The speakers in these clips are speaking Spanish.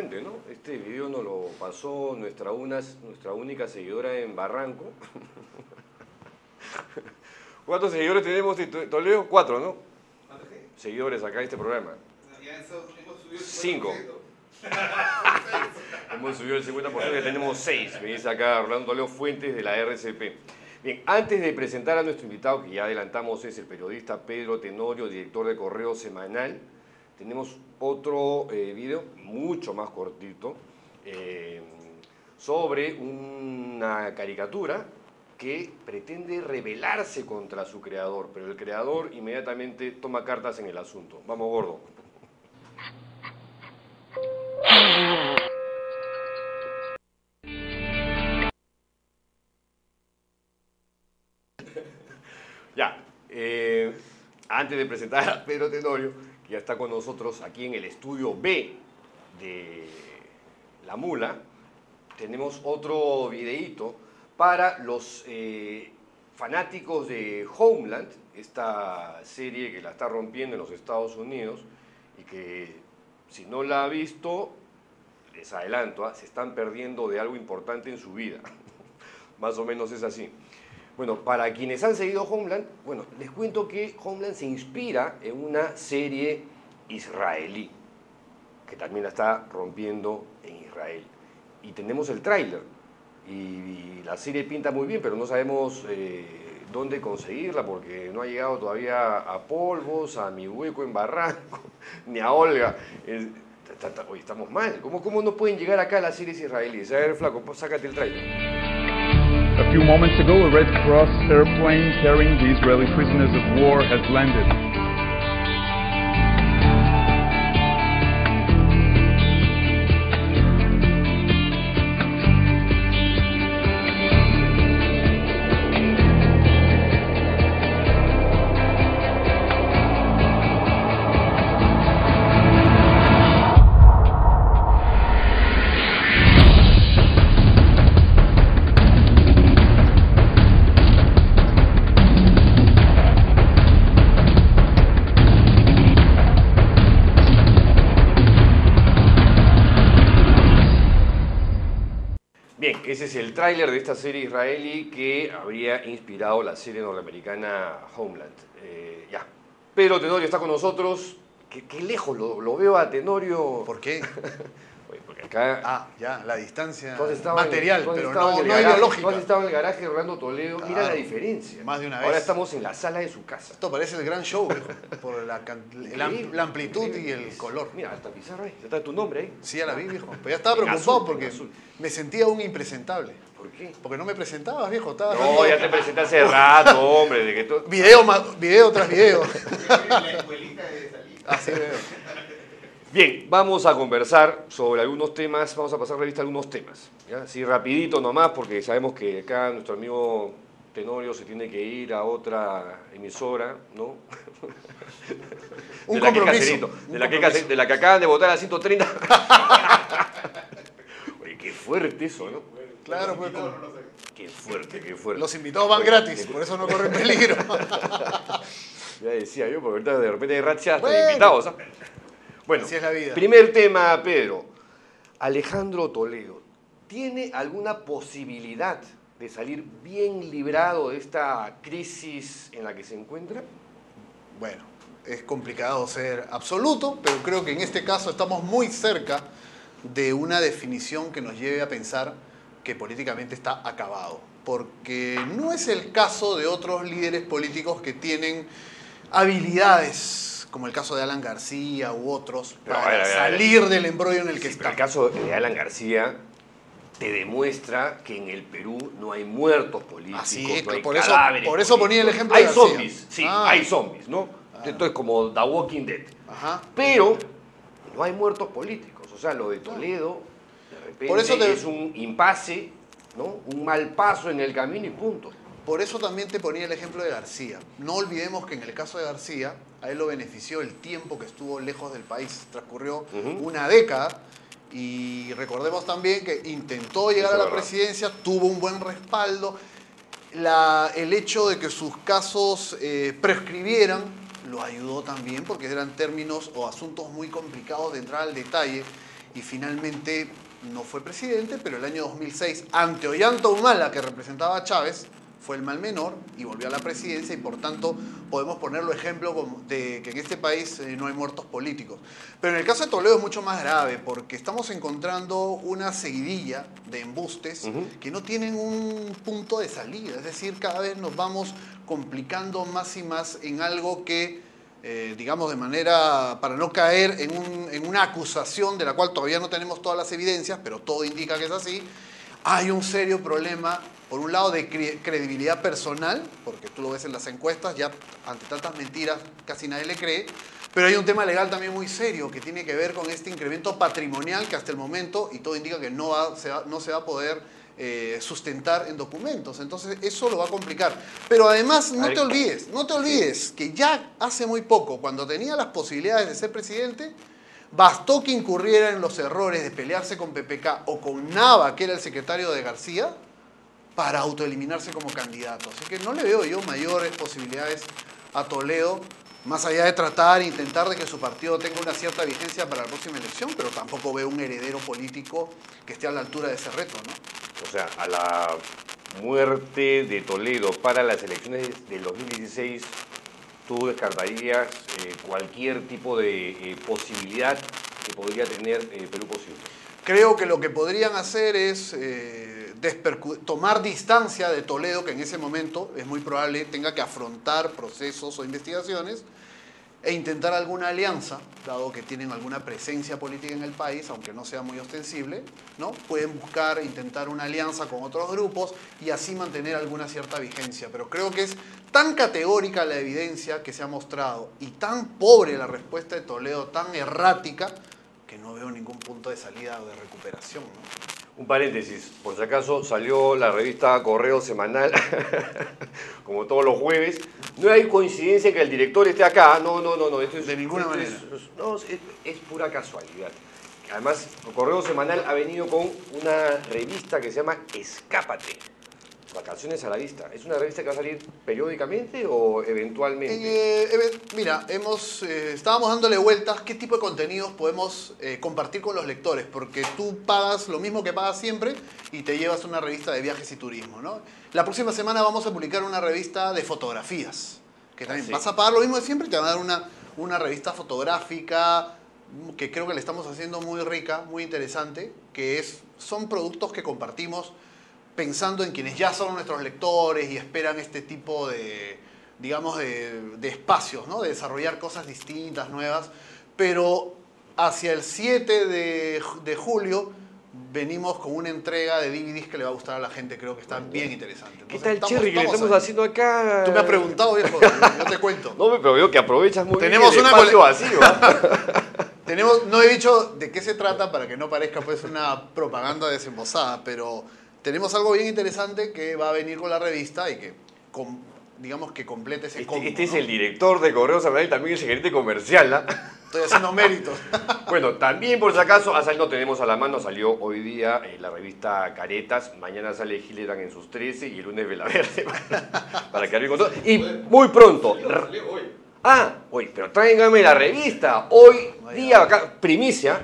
impresionante, ¿no? Este video nos lo pasó nuestra única seguidora en Barranco. ¿Cuántos seguidores tenemos de Toledo? 4, ¿no? Seguidores acá en este programa. Ya hemos subido el 5. 50%. Hemos subido el 50%, ya tenemos 6. Me dice acá Rolando Toledo Fuentes de la RCP. Bien, antes de presentar a nuestro invitado, que ya adelantamos es el periodista Pedro Tenorio, director de Correo Semanal, tenemos otro video mucho más cortito sobre una caricatura que pretende rebelarse contra su creador, pero el creador inmediatamente toma cartas en el asunto. Vamos, gordo. Ya, antes de presentar a Pedro Tenorio, que ya está con nosotros aquí en el estudio B de La Mula, tenemos otro videíto para los fanáticos de Homeland, esta serie que la está rompiendo en los Estados Unidos y que si no la ha visto, les adelanto, se están perdiendo de algo importante en su vida. Más o menos es así. Bueno, para quienes han seguido Homeland, bueno, les cuento que Homeland se inspira en una serie israelí, que también la está rompiendo en Israel. Y tenemos el tráiler, y la serie pinta muy bien, pero no sabemos dónde conseguirla, porque no ha llegado todavía a Polvos, a Mi Hueco en Barranco, ni a Olga. Oye, estamos mal. ¿Cómo no pueden llegar acá a las series israelíes? A ver, flaco, pues, sácate el tráiler. A few moments ago, a Red Cross airplane carrying the Israeli prisoners of war has landed. Bien, ese es el tráiler de esta serie israelí que habría inspirado la serie norteamericana Homeland. Ya, Pedro Tenorio está con nosotros. Qué lejos lo veo a Tenorio. ¿Por qué? Oye, porque acá... Ah, ya, la distancia tú has estado material, tú has pero estado en no el garaje, ideológica. Tú has estado en el garaje de Rolando Toledo. Claro, mira la diferencia. más de una Ahora vez. estamos en la sala de su casa. Esto parece el gran show, viejo, por la amplitud y el color. Mira, hasta pizarra ahí. Ya está tu nombre ahí. Sí, ya la vi, viejo. Pero ya estaba En preocupado azul, porque en azul. me sentía un impresentable. ¿Por qué? Porque no me presentabas, viejo. Estaba No, ya te presenté hace rato, hombre. De que tú... video tras video. La escuelita de salida. Así veo. Bien, vamos a conversar sobre algunos temas, vamos a pasar revista a algunos temas, ¿ya? Sí, rapidito nomás, porque sabemos que acá nuestro amigo Tenorio se tiene que ir a otra emisora, ¿no? Un compromiso. De la que acaban de votar a 130. Oye, qué fuerte eso, ¿no? Claro, pues. Qué fuerte, qué fuerte. Los invitados van gratis, por eso no corren peligro. Ya decía yo, porque ahorita de repente hay rachas Bueno. de invitados, ¿ah? Bueno, Así es la vida. primer tema, Pedro. Alejandro Toledo, ¿tiene alguna posibilidad de salir bien librado de esta crisis en la que se encuentra? Bueno, es complicado ser absoluto, pero creo que en este caso estamos muy cerca de una definición que nos lleve a pensar que políticamente está acabado. Porque no es el caso de otros líderes políticos que tienen habilidades, como el caso de Alan García u otros, Pero, para a ver. salir del embrollo en el que Sí, pero está. el caso de Alan García te demuestra que en el Perú no hay muertos políticos, Así es, no hay por eso cadáveres ponía el políticos. ejemplo de Hay García. zombies, sí, Ah. hay zombies, ¿no? Esto es como The Walking Dead. Ajá. Pero no hay muertos políticos. O sea, lo de Toledo, de repente, Por eso es un impasse, ¿no? Un mal paso en el camino y punto. Por eso también te ponía el ejemplo de García. No olvidemos que en el caso de García, a él lo benefició el tiempo que estuvo lejos del país. Transcurrió una década y recordemos también que intentó llegar Eso a la es verdad. presidencia, tuvo un buen respaldo. El hecho de que sus casos prescribieran lo ayudó también porque eran términos o asuntos muy complicados de entrar al detalle y finalmente no fue presidente, pero el año 2006, ante Ollanta Humala, que representaba a Chávez, fue el mal menor y volvió a la presidencia y por tanto podemos ponerlo ejemplo de que en este país no hay muertos políticos. Pero en el caso de Toledo es mucho más grave porque estamos encontrando una seguidilla de embustes que no tienen un punto de salida. Es decir, cada vez nos vamos complicando más y más en algo que, digamos, de manera, para no caer en una acusación de la cual todavía no tenemos todas las evidencias, pero todo indica que es así, hay un serio problema, por un lado, de credibilidad personal, porque tú lo ves en las encuestas, ya ante tantas mentiras casi nadie le cree, pero hay un tema legal también muy serio que tiene que ver con este incremento patrimonial que hasta el momento, y todo indica que no se va a poder sustentar en documentos. Entonces eso lo va a complicar. Pero además no te olvides que ya hace muy poco, cuando tenía las posibilidades de ser presidente, bastó que incurriera en los errores de pelearse con PPK o con Nava, que era el secretario de García, para autoeliminarse como candidato. Así que no le veo yo mayores posibilidades a Toledo, más allá de tratar e intentar de que su partido tenga una cierta vigencia para la próxima elección, pero tampoco veo un heredero político que esté a la altura de ese reto, ¿no? O sea, a la muerte de Toledo para las elecciones del 2016, ¿tú descartarías cualquier tipo de posibilidad que podría tener Perú Posible? Creo que lo que podrían hacer es tomar distancia de Toledo, que en ese momento es muy probable tenga que afrontar procesos o investigaciones, e intentar alguna alianza, dado que tienen alguna presencia política en el país, aunque no sea muy ostensible, ¿no? Pueden intentar una alianza con otros grupos y así mantener alguna cierta vigencia. Pero creo que es tan categórica la evidencia que se ha mostrado y tan pobre la respuesta de Toledo, tan errática, que no veo ningún punto de salida o de recuperación, ¿no? Un paréntesis, por si acaso salió la revista Correo Semanal, como todos los jueves. No hay coincidencia que el director esté acá, no. Esto es, de ninguna manera. Es pura casualidad. Además, Correo Semanal ha venido con una revista que se llama Escápate, Vacaciones a la Vista. ¿Es una revista que va a salir periódicamente o eventualmente? Mira, estábamos dándole vueltas qué tipo de contenidos podemos compartir con los lectores, porque tú pagas lo mismo que pagas siempre y te llevas una revista de viajes y turismo, ¿no? La próxima semana vamos a publicar una revista de fotografías, que también vas a pagar lo mismo de siempre y te van a dar una revista fotográfica que creo que le estamos haciendo muy rica, muy interesante, que son productos que compartimos pensando en quienes ya son nuestros lectores y esperan este tipo de, digamos, de espacios, ¿no? De desarrollar cosas distintas, nuevas. Pero hacia el 7 de julio venimos con una entrega de DVDs que le va a gustar a la gente, creo que está bien interesante. Entonces, ¿qué tal Cherry que le estamos haciendo acá? Tú me has preguntado, viejo, yo te cuento. No, pero veo que aprovechas muy bien el espacio vacío. No he dicho de qué se trata para que no parezca pues una propaganda desembosada, pero tenemos algo bien interesante que va a venir con la revista y que, digamos, que complete ese combo. Este es el director de Correos Semanal y también el gerente comercial, ¿ah? Estoy haciendo méritos. Bueno, también por si acaso, no tenemos a la mano, salió hoy día la revista Caretas, mañana sale Gilligan en sus 13 y el lunes Velaverde, para quedar bien con todo. Y muy pronto... Hoy, pero tráigame la revista, hoy día, acá, primicia...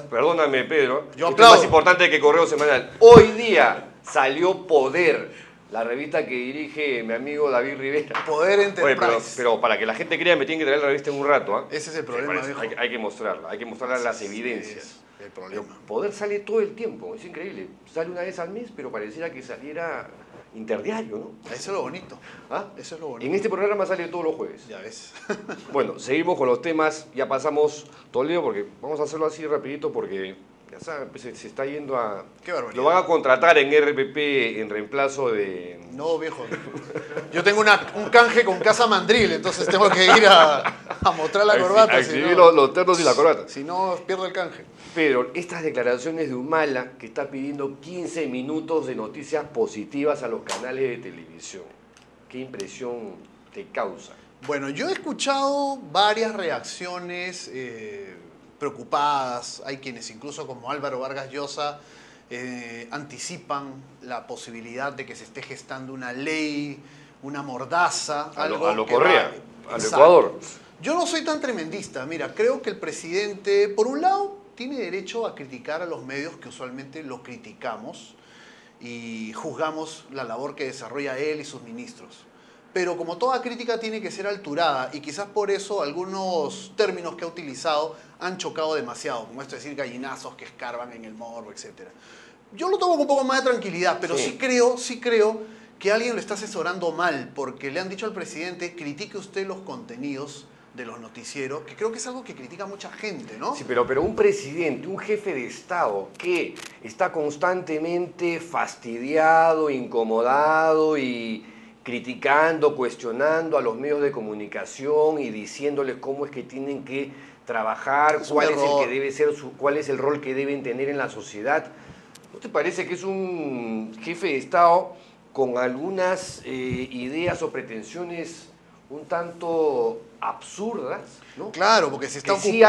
Perdóname, Pedro, yo esto es más importante que Correo Semanal. Hoy día salió Poder, la revista que dirige mi amigo David Rivera. Poder Enterprise. Oye, pero para que la gente crea me tiene que traer la revista en un rato. ¿Ah? Ese es el problema, viejo. Hay que mostrarla, las evidencias. Es el problema. Pero Poder sale todo el tiempo, es increíble. Sale una vez al mes, pero pareciera que saliera interdiario, ¿no? Eso es lo bonito. ¿Ah? Eso es lo bonito. En este programa sale todos los jueves. Ya ves. Bueno, seguimos con los temas. Ya pasamos Toledo, porque vamos a hacerlo así rapidito, porque ya saben, se está yendo a... Qué barbaridad. Lo van a contratar en RPP en reemplazo de... No, viejo. Yo tengo un canje con Casa Mandril, entonces tengo que ir a mostrar la corbata. Exhibir los ternos y la corbata. Si no, pierdo el canje. Pero estas declaraciones de Humala, que está pidiendo 15 minutos de noticias positivas a los canales de televisión, ¿qué impresión te causa? Bueno, yo he escuchado varias reacciones preocupadas. Hay quienes incluso como Álvaro Vargas Llosa anticipan la posibilidad de que se esté gestando una ley, una mordaza. A lo Correa, al Ecuador. Yo no soy tan tremendista. Mira, creo que el presidente, por un lado, tiene derecho a criticar a los medios que usualmente lo criticamos y juzgamos la labor que desarrolla él y sus ministros. Pero como toda crítica tiene que ser alturada, y quizás por eso algunos términos que ha utilizado han chocado demasiado, como esto de decir gallinazos que escarban en el morbo, etc. Yo lo tomo con un poco más de tranquilidad, pero sí creo que alguien lo está asesorando mal, porque le han dicho al presidente, critique usted los contenidos de los noticieros, que creo que es algo que critica mucha gente, ¿no? Sí, pero un presidente, un jefe de Estado que está constantemente fastidiado, incomodado y criticando, cuestionando a los medios de comunicación y diciéndoles cómo es que tienen que trabajar, cuál es el que debe ser cuál es el rol que deben tener en la sociedad. ¿No te parece que es un jefe de Estado con algunas ideas o pretensiones un tanto absurdas, ¿no? Claro, porque se está ocupando. Sí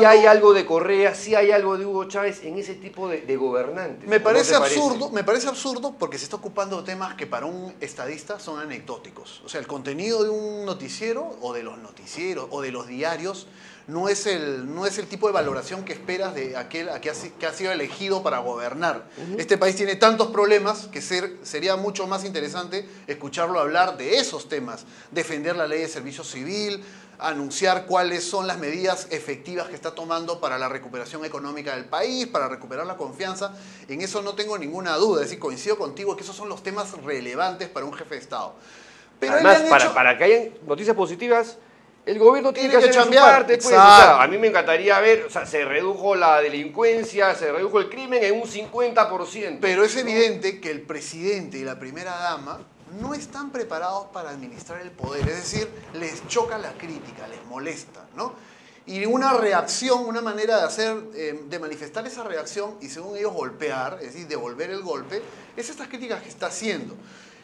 hay algo de Correa, sí hay algo de Hugo Chávez en ese tipo de gobernantes. Me parece absurdo porque se está ocupando de temas que para un estadista son anecdóticos. O sea, el contenido de un noticiero o de los noticieros o de los diarios no es el tipo de valoración que esperas de aquel que ha sido elegido para gobernar. Este país tiene tantos problemas que sería mucho más interesante escucharlo hablar de esos temas. Defender la ley de servicio civil, anunciar cuáles son las medidas efectivas que está tomando para la recuperación económica del país, para recuperar la confianza. En eso no tengo ninguna duda. Es decir, coincido contigo que esos son los temas relevantes para un jefe de Estado. Pero además, para que haya noticias positivas, el gobierno tiene que hacer su parte. Pues, o sea, a mí me encantaría ver, o sea, se redujo la delincuencia, se redujo el crimen en un 50%. Pero es evidente que el presidente y la primera dama no están preparados para administrar el poder. Es decir, les choca la crítica, les molesta, ¿no? Y una reacción, una manera de manifestar esa reacción y según ellos golpear, es decir, devolver el golpe, es estas críticas que está haciendo.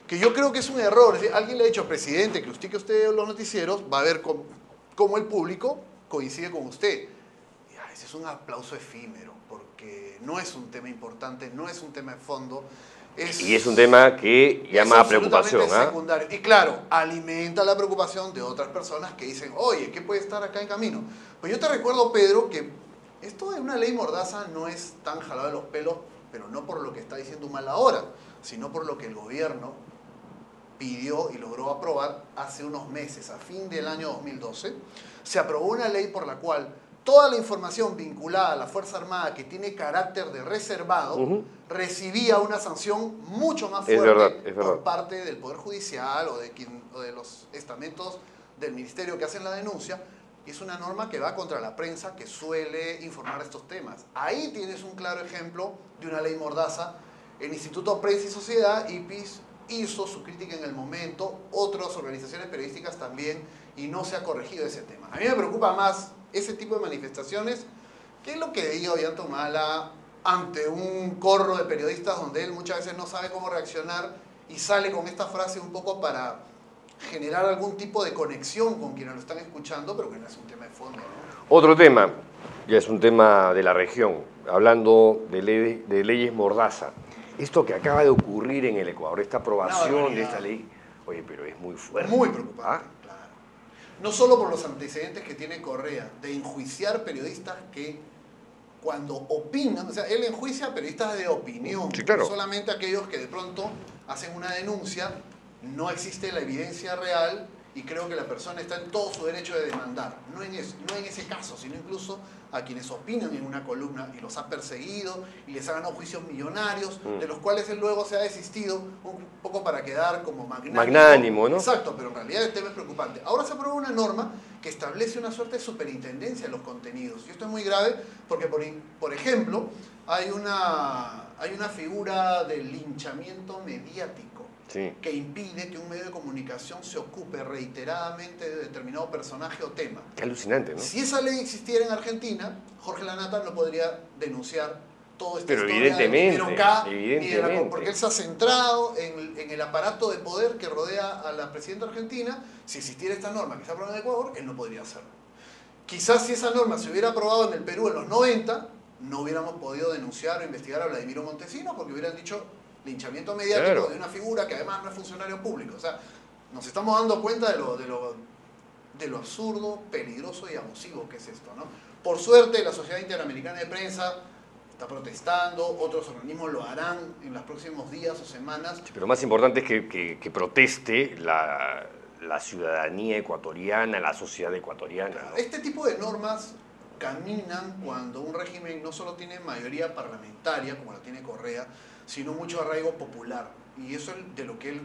Que yo creo que es un error. Es decir, alguien le ha dicho al presidente que usted los noticieros va a ver cómo el público coincide con usted. Y ese es un aplauso efímero, porque no es un tema importante, no es un tema de fondo. Y es un tema que llama a preocupación. Secundario. Y claro, alimenta la preocupación de otras personas que dicen, oye, ¿qué puede estar acá en camino? Pues yo te recuerdo, Pedro, que esto de una ley mordaza no es tan jalado de los pelos, pero no por lo que está diciendo Humala ahora, sino por lo que el gobierno pidió y logró aprobar hace unos meses, a fin del año 2012. Se aprobó una ley por la cual toda la información vinculada a la Fuerza Armada que tiene carácter de reservado recibía una sanción mucho más fuerte por parte del Poder Judicial o de los estamentos del Ministerio que hacen la denuncia. Y es una norma que va contra la prensa que suele informar estos temas. Ahí tienes un claro ejemplo de una ley mordaza. El Instituto Prensa y Sociedad, IPIS, hizo su crítica en el momento, otras organizaciones periodísticas también, y no se ha corregido ese tema. A mí me preocupa más ese tipo de manifestaciones que es lo que diga Ollanta Humala ante un corro de periodistas donde él muchas veces no sabe cómo reaccionar y sale con esta frase un poco para generar algún tipo de conexión con quienes lo están escuchando, pero que no es un tema de fondo, ¿no? Otro tema, ya es un tema de la región, hablando de leyes mordaza. Esto que acaba de ocurrir en el Ecuador, esta aprobación de esta ley, oye, pero es muy fuerte. Muy preocupante, claro. No solo por los antecedentes que tiene Correa, de enjuiciar periodistas que cuando opinan, o sea, él enjuicia a periodistas de opinión, sí, claro. Solamente aquellos que de pronto hacen una denuncia, no existe la evidencia real y creo que la persona está en todo su derecho de demandar. No en ese caso, sino incluso a quienes opinan en una columna y los ha perseguido y les ha ganado juicios millonarios, de los cuales él luego se ha desistido un poco para quedar como magnánimo, ¿no? Exacto, pero en realidad el tema es preocupante. Ahora se aprueba una norma que establece una suerte de superintendencia en los contenidos. Y esto es muy grave porque, por ejemplo, hay una figura del linchamiento mediático. Sí. Que impide que un medio de comunicación se ocupe reiteradamente de determinado personaje o tema. Qué alucinante, ¿no? Si esa ley existiera en Argentina, Jorge Lanata no podría denunciar todo este pero evidentemente, porque él se ha centrado en el aparato de poder que rodea a la presidenta argentina. Si existiera esta norma que se aprobó en Ecuador, él no podría hacerlo. Quizás si esa norma se hubiera aprobado en el Perú en los 90, no hubiéramos podido denunciar o investigar a Vladimiro Montesinos porque hubieran dicho linchamiento mediático de una figura que además no es funcionario público. O sea, nos estamos dando cuenta de de lo absurdo, peligroso y abusivo que es esto, ¿no? Por suerte, la Sociedad Interamericana de Prensa está protestando, otros organismos lo harán en los próximos días o semanas. Sí, pero más importante es que proteste la ciudadanía ecuatoriana, la sociedad ecuatoriana, ¿no? Este tipo de normas caminan cuando un régimen no solo tiene mayoría parlamentaria, como la tiene Correa, sino mucho arraigo popular. Y eso es de lo que él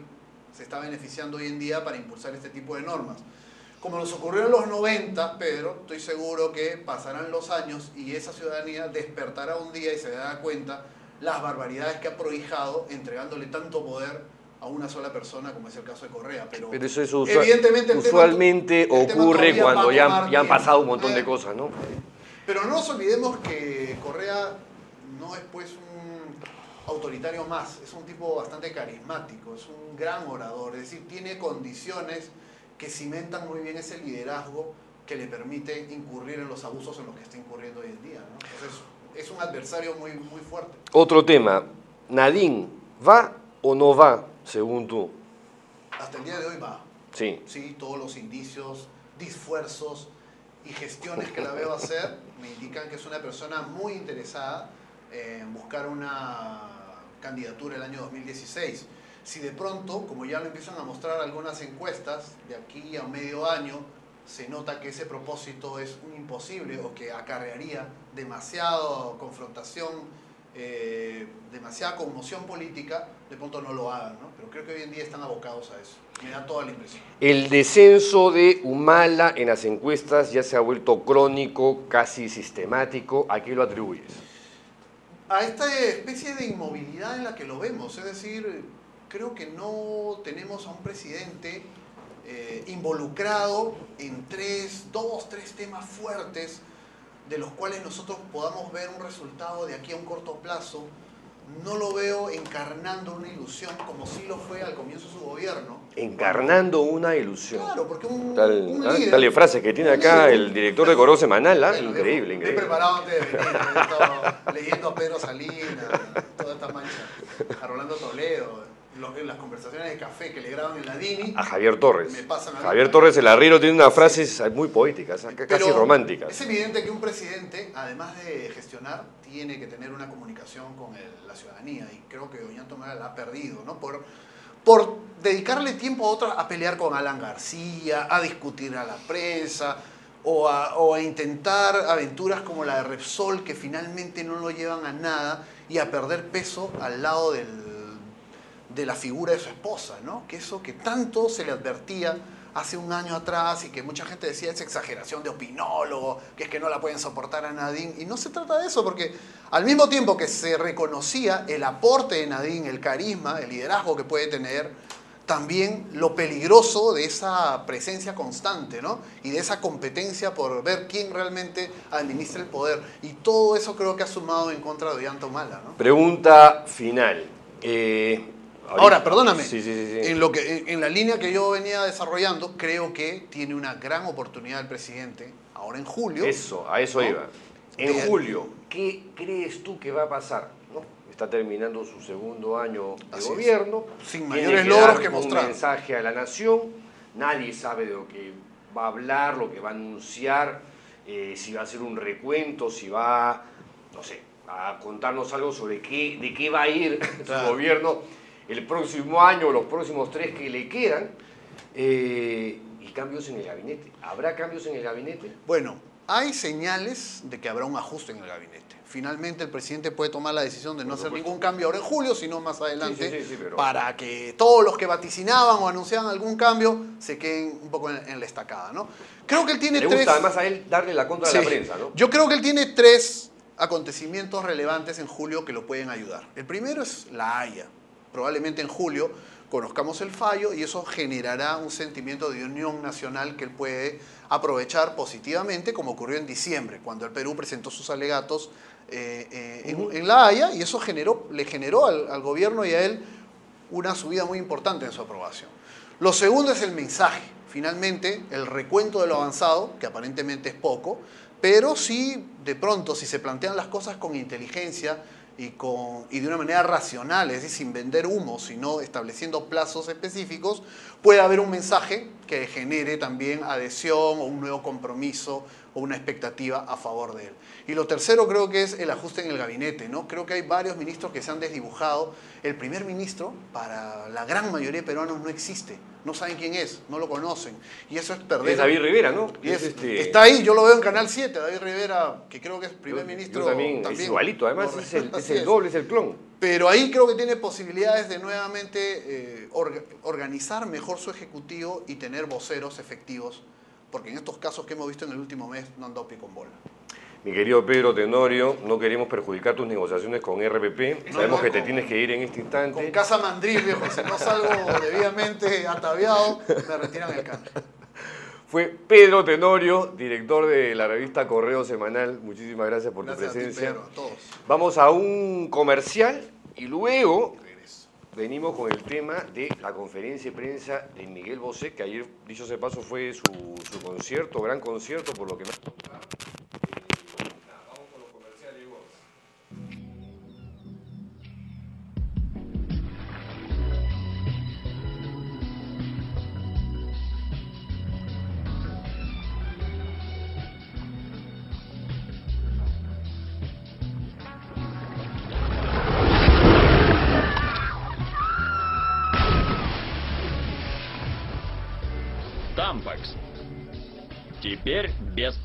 se está beneficiando hoy en día para impulsar este tipo de normas. Como nos ocurrió en los 90, Pedro, estoy seguro que pasarán los años y esa ciudadanía despertará un día y se dará cuenta las barbaridades que ha prohijado entregándole tanto poder a una sola persona, como es el caso de Correa. Pero eso es evidentemente usualmente el tema ocurre todavía cuando va a ya tomar han tiempo. pasado un montón de cosas, ¿no? Pero no nos olvidemos que Correa no es pues un autoritario más, es un tipo bastante carismático, es un gran orador, es decir, tiene condiciones que cimentan muy bien ese liderazgo que le permite incurrir en los abusos en los que está incurriendo hoy en día, ¿no? Entonces, es un adversario muy, muy fuerte. Otro tema, Nadine, ¿va o no va, según tú? Hasta el día de hoy va. Sí. Sí, todos los indicios, esfuerzos y gestiones que la veo hacer me indican que es una persona muy interesada en buscar una candidatura el año 2016. Si de pronto, como ya lo empiezan a mostrar algunas encuestas, de aquí a medio año se nota que ese propósito es un imposible o que acarrearía demasiada confrontación, demasiada conmoción política, de pronto no lo hagan, ¿no? Pero creo que hoy en día están abocados a eso. Me da toda la impresión. El descenso de Humala en las encuestas ya se ha vuelto crónico, casi sistemático. ¿A qué lo atribuyes? A esta especie de inmovilidad en la que lo vemos, es decir, creo que no tenemos a un presidente involucrado en dos, tres temas fuertes de los cuales nosotros podamos ver un resultado de aquí a un corto plazo. No lo veo encarnando una ilusión como sí lo fue al comienzo de su gobierno. Encarnando una ilusión. Claro, porque un líder... Tal frase que tiene acá el director de Correo Semanal, ¿ah? Increíble, Me he increíble. preparado antes de venir, he estado leyendo a Pedro Salinas, toda esta mancha, a Rolando Toledo, las conversaciones de café que le graban en la Dini. A Javier Torres. Me pasan a mí. Javier Torres, el arriero, tiene unas frases muy poéticas, casi Pero románticas. es evidente que un presidente, además de gestionar, tiene que tener una comunicación con la ciudadanía, y creo que Ollanta Humala la ha perdido, ¿no? Por dedicarle tiempo a otros a pelear con Alan García, a discutir a la prensa, o a intentar aventuras como la de Repsol, que finalmente no lo llevan a nada, y a perder peso al lado de la figura de su esposa, ¿no? Que eso que tanto se le advertía hace un año atrás y que mucha gente decía es exageración de opinólogo, que es que no la pueden soportar a Nadine. Y no se trata de eso, porque al mismo tiempo que se reconocía el aporte de Nadine, el carisma, el liderazgo que puede tener, también lo peligroso de esa presencia constante, ¿no? Y de esa competencia por ver quién realmente administra el poder. Y todo eso creo que ha sumado en contra de Ollanta Humala, ¿no? Pregunta final. Ahora, perdóname, Sí. en la línea que yo venía desarrollando, creo que tiene una gran oportunidad el presidente, ahora en julio. A eso ¿no? iba. En julio, ¿qué crees tú que va a pasar? ¿No? Está terminando su segundo año de Así gobierno. es. Sin tiene mayores que logros dar que mostrar. Un mensaje a la nación. Nadie sabe de lo que va a hablar, lo que va a anunciar, si va a hacer un recuento, si va, no sé, a contarnos algo sobre de qué va a ir Claro. su gobierno el próximo año, los próximos 3 que le quedan, y cambios en el gabinete. ¿Habrá cambios en el gabinete? Bueno, hay señales de que habrá un ajuste en el gabinete. Finalmente el presidente puede tomar la decisión de no hacer ningún cambio ahora en julio, sino más adelante, Sí, pero... para que todos los que vaticinaban o anunciaban algún cambio se queden un poco en la estacada, ¿no? Creo que él tiene Le gusta además a él darle la contra a la prensa, ¿no? Yo creo que él tiene 3 acontecimientos relevantes en julio que lo pueden ayudar. El primero es La Haya. Probablemente en julio conozcamos el fallo y eso generará un sentimiento de unión nacional que él puede aprovechar positivamente, como ocurrió en diciembre, cuando el Perú presentó sus alegatos en La Haya, y eso le generó al gobierno y a él una subida muy importante en su aprobación. Lo segundo es el mensaje. Finalmente, el recuento de lo avanzado, que aparentemente es poco, pero sí, de pronto, si se plantean las cosas con inteligencia y de una manera racional, es decir, sin vender humo, sino estableciendo plazos específicos, puede haber un mensaje que genere también adhesión o un nuevo compromiso o una expectativa a favor de él. Y lo tercero creo que es el ajuste en el gabinete, ¿no? Creo que hay varios ministros que se han desdibujado. El primer ministro, para la gran mayoría de peruanos, no existe. No saben quién es, no lo conocen. Y eso es perder. Es David Rivera, ¿no? Y está ahí, yo lo veo en Canal 7, David Rivera, que creo que es primer Yo ministro. también, es igualito, además es Así el doble, es el clon. Pero ahí creo que tiene posibilidades de nuevamente organizar mejor su ejecutivo y tener voceros efectivos, porque en estos casos que hemos visto en el último mes no han dado pie con bola. Mi querido Pedro Tenorio, no queremos perjudicar tus negociaciones con RPP. Sabemos que te tienes que ir en este instante. Con Casa Mandril, viejo, si no salgo debidamente ataviado, me retiran el cambio. Fue Pedro Tenorio, director de la revista Correo Semanal. Muchísimas gracias por tu presencia. A ti, Pedro, a todos. Vamos a un comercial y luego venimos con el tema de la conferencia de prensa de Miguel Bosé, que ayer, dicho sea de paso, fue su concierto, gran concierto, por lo que me ha contado. Vamos con los comerciales, Hugo. Tampax. Теперь без